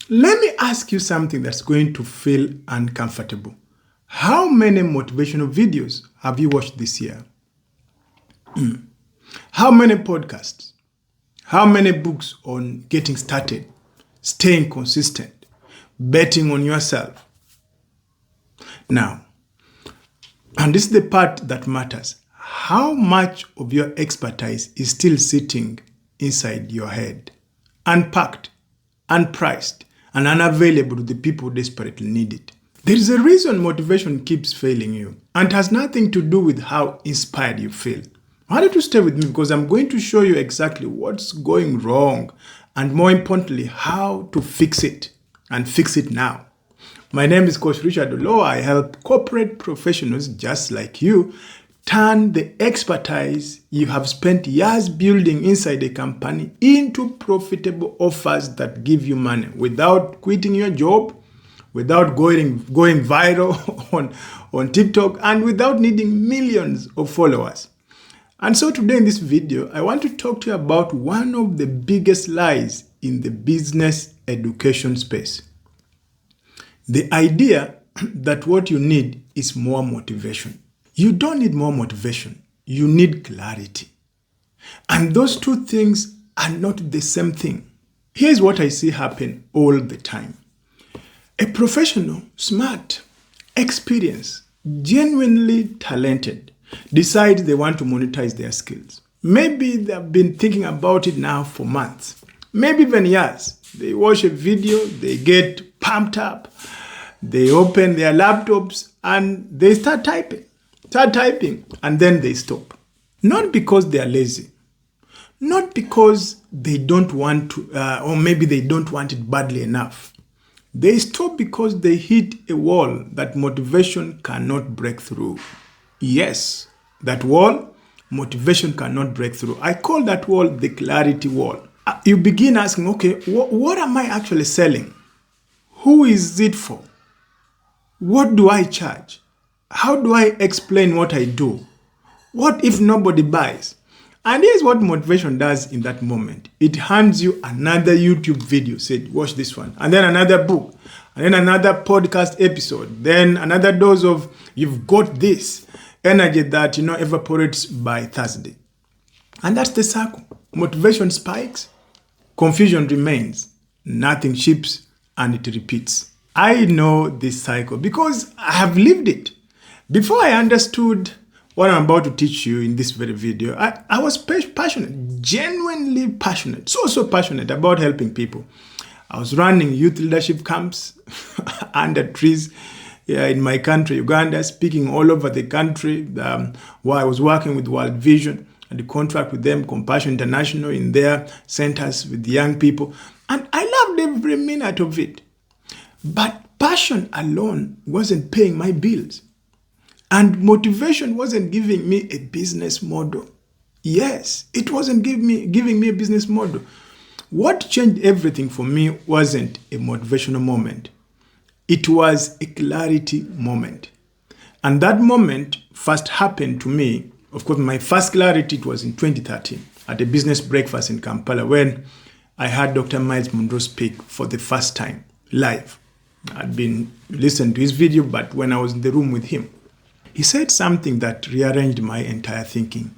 Let me ask you something that's going to feel uncomfortable. How many motivational videos have you watched this year? How many podcasts? How many books on getting started, staying consistent, betting on yourself? Now, and this is the part that matters. How much of your expertise is still sitting inside your head, unpacked, unpriced, and unavailable to the people who desperately need it? There is a reason motivation keeps failing you, and it has nothing to do with how inspired you feel. I want you to stay with me because I'm going to show you exactly what's going wrong and, more importantly, how to fix it and fix it now. My name is Coach Richard Olowo. I help corporate professionals just like you turn the expertise you have spent years building inside a company into profitable offers that give you money without quitting your job, without going viral on TikTok, and without needing millions of followers. And so today in this video, I want to talk to you about one of the biggest lies in the business education space. The idea that what you need is more motivation. You don't need more motivation. You need clarity. And those two things are not the same thing. Here's what I see happen all the time. A professional, smart, experienced, genuinely talented decides they want to monetize their skills. Maybe they've been thinking about it now for months, maybe even years. They watch a video, they get pumped up, they open their laptops and they start typing, and then they stop. Not because they are lazy, not because they don't want to, or maybe they don't want it badly enough. They stop because they hit a wall that motivation cannot break through. Yes, that wall, motivation cannot break through. I call that wall the clarity wall. You begin asking, okay, what am I actually selling? Who is it for? What do I charge? How do I explain what I do? What if nobody buys? And here's what motivation does in that moment. It hands you another YouTube video, say, watch this one, and then another book, and then another podcast episode, then another dose of, you've got this energy that, evaporates by Thursday. And that's the circle. Motivation spikes, confusion remains, nothing ships, and it repeats. I know this cycle because I have lived it. Before I understood what I'm about to teach you in this very video, I was passionate, genuinely passionate, so passionate about helping people. I was running youth leadership camps under trees in my country, Uganda, speaking all over the country, where I was working with World Vision and the contract with them, Compassion International, in their centers with young people. And I loved every minute of it. But passion alone wasn't paying my bills. And motivation wasn't giving me a business model. Yes, it wasn't giving me a business model. What changed everything for me wasn't a motivational moment. It was a clarity moment. And that moment first happened to me. Of course, my first clarity, it was in 2013 at a business breakfast in Kampala when I heard Dr. Miles Monroe speak for the first time, live. I'd been listening to his video, but when I was in the room with him, he said something that rearranged my entire thinking.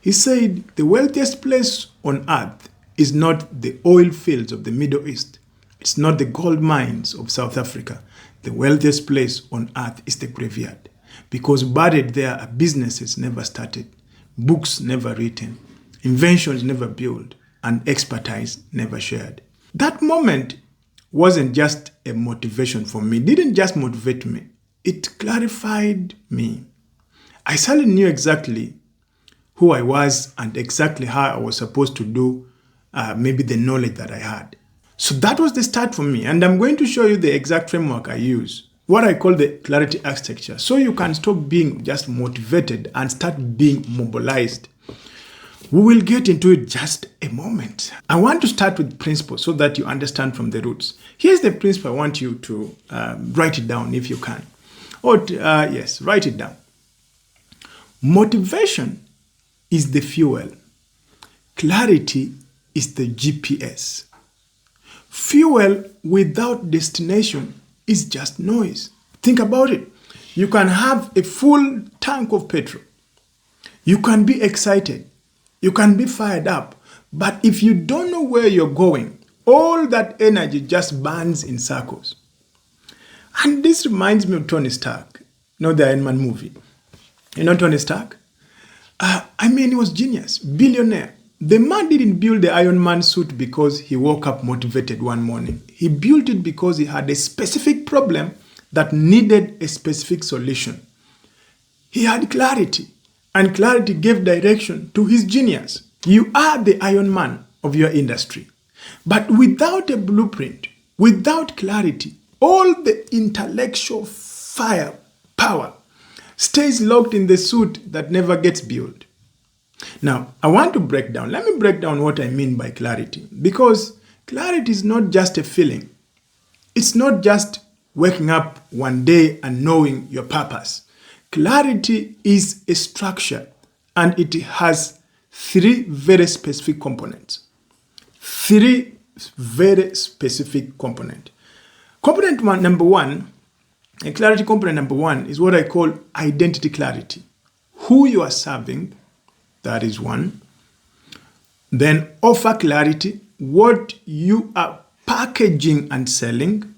He said, the wealthiest place on earth is not the oil fields of the Middle East. It's not the gold mines of South Africa. The wealthiest place on earth is the graveyard, because buried there are businesses never started, books never written, inventions never built, and expertise never shared. That moment wasn't just a motivation for me. It didn't just motivate me. It clarified me. I suddenly knew exactly who I was and exactly how I was supposed to do maybe the knowledge that I had. So that was the start for me. And I'm going to show you the exact framework I use, what I call the clarity architecture, so you can stop being just motivated and start being mobilized. We will get into it just a moment. I want to start with principles so that you understand from the roots. Here's the principle I want you to write it down if you can. Yes, write it down. Motivation is the fuel. Clarity is the GPS. Fuel without destination is just noise. Think about it. You can have a full tank of petrol. You can be excited. You can be fired up. But if you don't know where you're going, all that energy just burns in circles. And this reminds me of Tony Stark, the Iron Man movie. You know Tony Stark? He was genius, billionaire. The man didn't build the Iron Man suit because he woke up motivated one morning. He built it because he had a specific problem that needed a specific solution. He had clarity, and clarity gave direction to his genius. You are the Iron Man of your industry. But without a blueprint, without clarity, all the intellectual power stays locked in the suit that never gets built. Now, let me break down what I mean by clarity. Because clarity is not just a feeling. It's not just waking up one day and knowing your purpose. Clarity is a structure, and it has 3 very specific components. 3 very specific components. Clarity component number 1 is what I call identity clarity. Who you are serving, that is 1. Then offer clarity, what you are packaging and selling.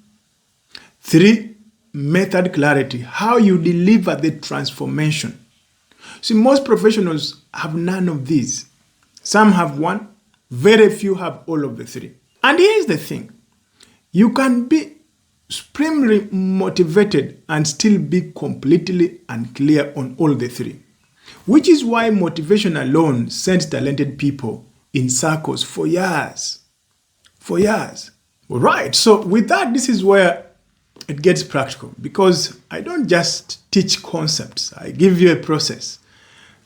3, method clarity, how you deliver the transformation. See, most professionals have none of these. Some have 1, very few have all of the 3. And here's the thing. You can be supremely motivated and still be completely unclear on all the 3. Which is why motivation alone sends talented people in circles for years. All right, so with that, this is where it gets practical, because I don't just teach concepts. I give you a process.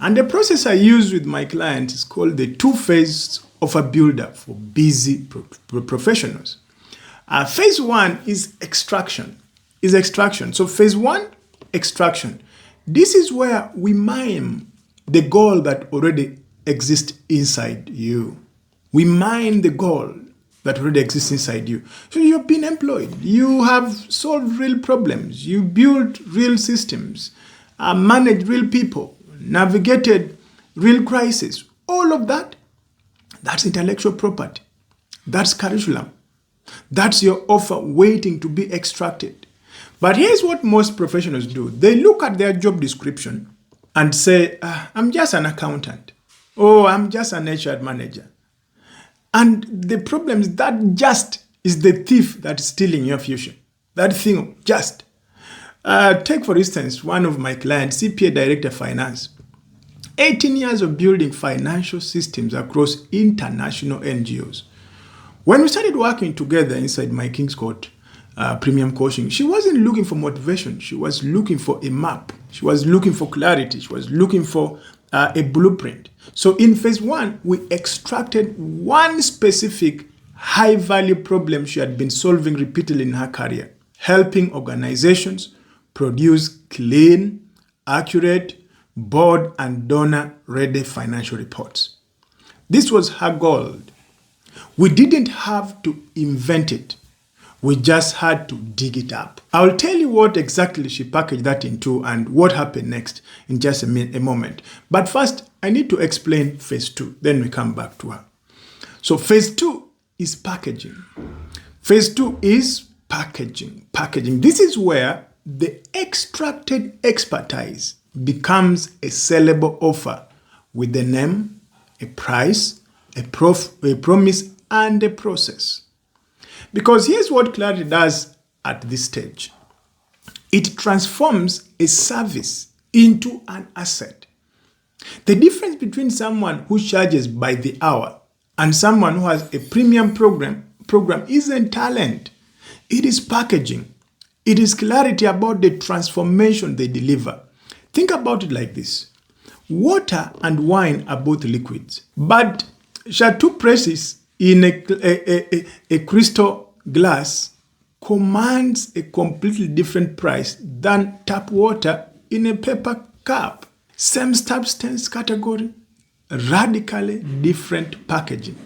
And the process I use with my clients is called the 2 phases of a build-up for busy professionals. Phase 1 is extraction. So phase 1, extraction. This is where we mine the gold that already exists inside you. We mine the gold that already exists inside you. So you've been employed. You have solved real problems. You built real systems, managed real people, navigated real crises. All of that, that's intellectual property. That's curriculum. That's your offer waiting to be extracted. But here's what most professionals do. They look at their job description and say, I'm just an accountant. Oh, I'm just an HR manager. And the problem is that just is the thief that's stealing your future. That thing, just. Take, for instance, one of my clients, CPA Director Finance. 18 years of building financial systems across international NGOs. When we started working together inside my King's Court premium coaching, she wasn't looking for motivation. She was looking for a map. She was looking for clarity. She was looking for a blueprint. So in phase 1, we extracted one specific high-value problem she had been solving repeatedly in her career, helping organizations produce clean, accurate, board and donor-ready financial reports. This was her gold. We didn't have to invent it. We just had to dig it up. I'll tell you what exactly she packaged that into and what happened next in just a moment. But first, I need to explain phase 2. Then we come back to her. So phase 2 is packaging. Phase 2 is packaging. This is where the extracted expertise becomes a sellable offer with a name, a price, a promise, and a process. Because here's what clarity does at this stage. It transforms a service into an asset. The difference between someone who charges by the hour and someone who has a premium program isn't talent. It is packaging. It is clarity about the transformation they deliver. Think about it like this. Water and wine are both liquids, but Chateau Precious in a crystal glass commands a completely different price than tap water in a paper cup. Same substance category, radically different packaging,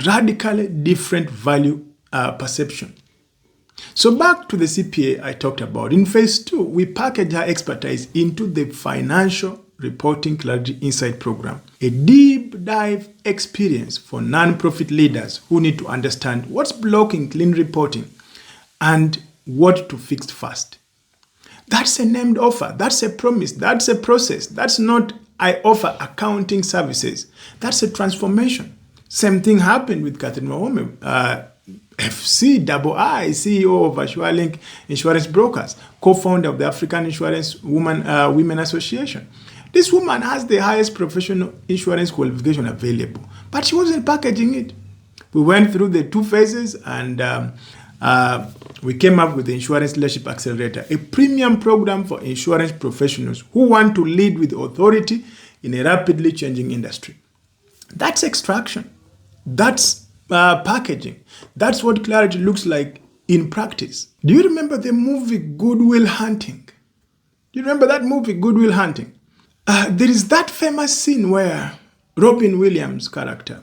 radically different value perception. So back to the CPA I talked about. In phase 2, we package her expertise into the Financial Reporting Clarity Insight Program, a deep dive experience for non-profit leaders who need to understand what's blocking clean reporting and what to fix fast. That's a named offer. That's a promise. That's a process. That's not I offer accounting services. That's a transformation. Same thing happened with Catherine Mahome, FC II, CEO of Assurelink Insurance Brokers, co-founder of the African Insurance Women Association. This woman has the highest professional insurance qualification available, but she wasn't packaging it. We went through the 2 phases and we came up with the Insurance Leadership Accelerator, a premium program for insurance professionals who want to lead with authority in a rapidly changing industry. That's extraction. That's packaging. That's what clarity looks like in practice. Do you remember the movie Good Will Hunting? Do you remember that movie, Good Will Hunting? There is that famous scene where Robin Williams' character,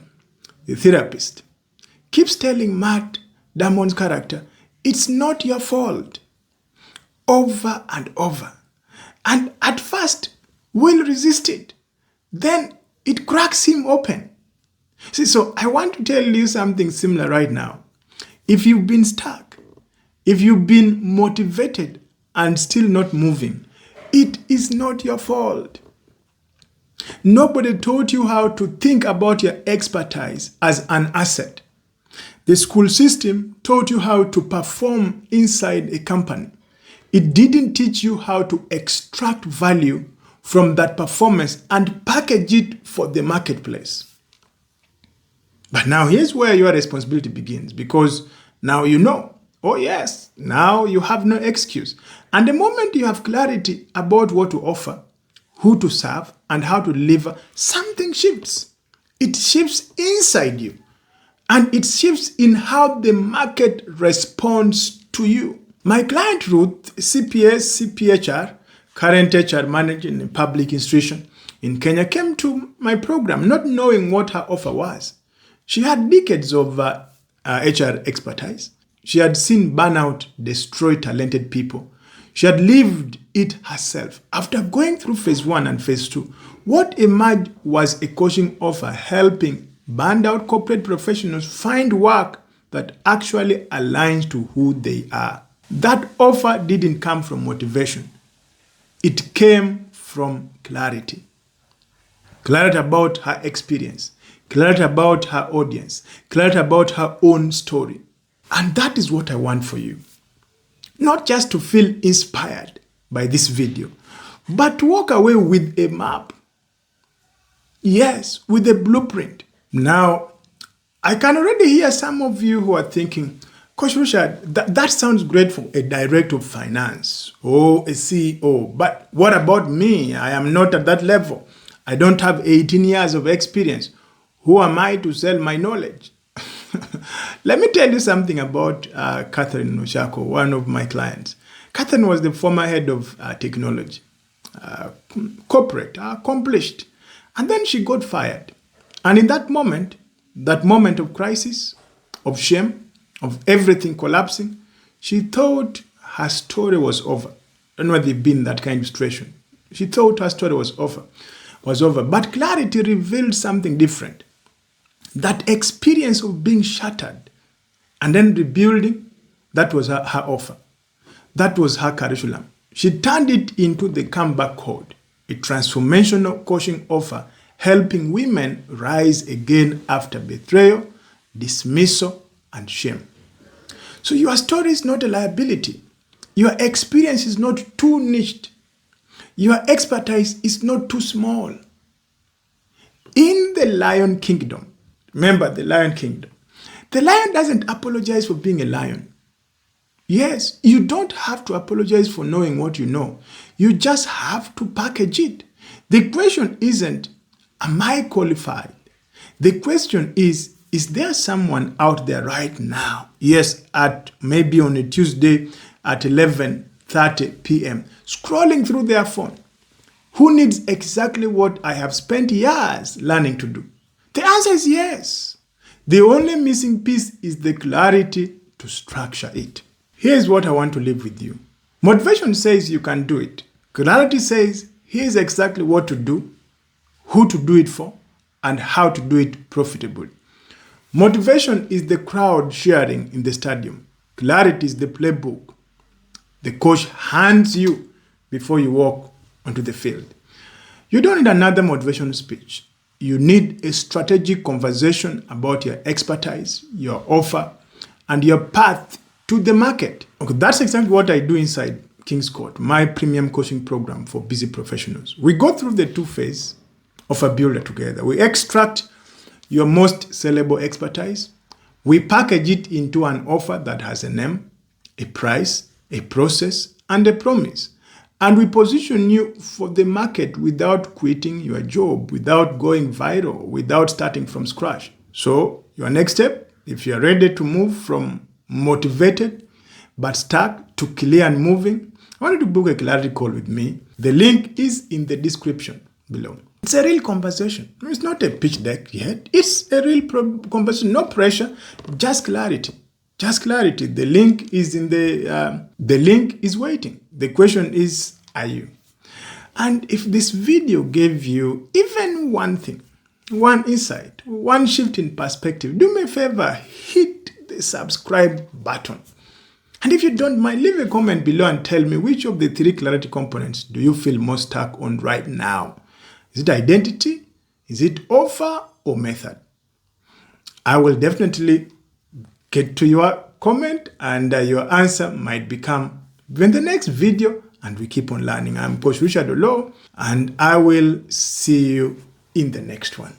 the therapist, keeps telling Matt Damon's character, it's not your fault, over and over. And at first, Will resisted. Then it cracks him open. See, so I want to tell you something similar right now. If you've been stuck, if you've been motivated and still not moving, it is not your fault. Nobody taught you how to think about your expertise as an asset. The school system taught you how to perform inside a company. It didn't teach you how to extract value from that performance and package it for the marketplace. But now here's where your responsibility begins, because now you know. Oh yes, now you have no excuse. And the moment you have clarity about what to offer, who to serve, and how to deliver, something shifts. It shifts inside you. And it shifts in how the market responds to you. My client Ruth, CPHR, current HR manager in a public institution in Kenya, came to my program not knowing what her offer was. She had decades of HR expertise. She had seen burnout destroy talented people. She had lived it herself. After going through phase 1 and phase 2, what emerged was a coaching offer helping burned out corporate professionals find work that actually aligns to who they are. That offer didn't come from motivation. It came from clarity. Clarity about her experience, clarity about her audience, clarity about her own story. And that is what I want for you. Not just to feel inspired by this video, but to walk away with a map. Yes, with a blueprint. Now, I can already hear some of you who are thinking, Coach Richard, that sounds great for a director of finance or a CEO, but what about me? I am not at that level. I don't have 18 years of experience. Who am I to sell my knowledge? Let me tell you something about Catherine Oshako, one of my clients. Catherine was the former head of technology, corporate, accomplished. And then she got fired. And in that moment of crisis, of shame, of everything collapsing, she thought her story was over. I don't know whether you've been in that kind of situation. She thought her story was over. But clarity revealed something different. That experience of being shattered and then rebuilding, that was her offer. That was her curriculum. She turned it into the comeback code, a transformational coaching offer, helping women rise again after betrayal, dismissal, and shame. So your story is not a liability. Your experience is not too niched. Your expertise is not too small. In the Lion Kingdom, remember the Lion Kingdom, the lion doesn't apologize for being a lion. Yes, you don't have to apologize for knowing what you know. You just have to package it. The question isn't, am I qualified? The question is there someone out there right now? Yes, at maybe on a Tuesday at 11:30 p.m., scrolling through their phone, who needs exactly what I have spent years learning to do? The answer is yes. The only missing piece is the clarity to structure it. Here's what I want to leave with you. Motivation says you can do it. Clarity says here's exactly what to do, who to do it for, and how to do it profitably. Motivation is the crowd cheering in the stadium. Clarity is the playbook the coach hands you before you walk onto the field. You don't need another motivation speech. You need a strategic conversation about your expertise, your offer, and your path to the market. Okay, that's exactly what I do inside King's Court, my premium coaching program for busy professionals. We go through the two phases of a builder together. We extract your most sellable expertise. We package it into an offer that has a name, a price, a process, and a promise. And we position you for the market without quitting your job, without going viral, without starting from scratch. So your next step, if you're ready to move from motivated but stuck to clear and moving, I want you to book a clarity call with me. The link is in the description below. It's a real conversation. It's not a pitch deck yet. It's a real conversation. No pressure, just clarity. Just clarity. The link is the link is waiting. The question is, are you? And if this video gave you even one thing, one insight, one shift in perspective, do me a favor, hit the subscribe button. And if you don't mind, leave a comment below and tell me which of the 3 clarity components do you feel most stuck on right now. Is it identity? Is it offer or method? I will definitely get to your comment, and your answer might become in the next video, and we keep on learning. I'm Coach Richard Olowo, and I will see you in the next one.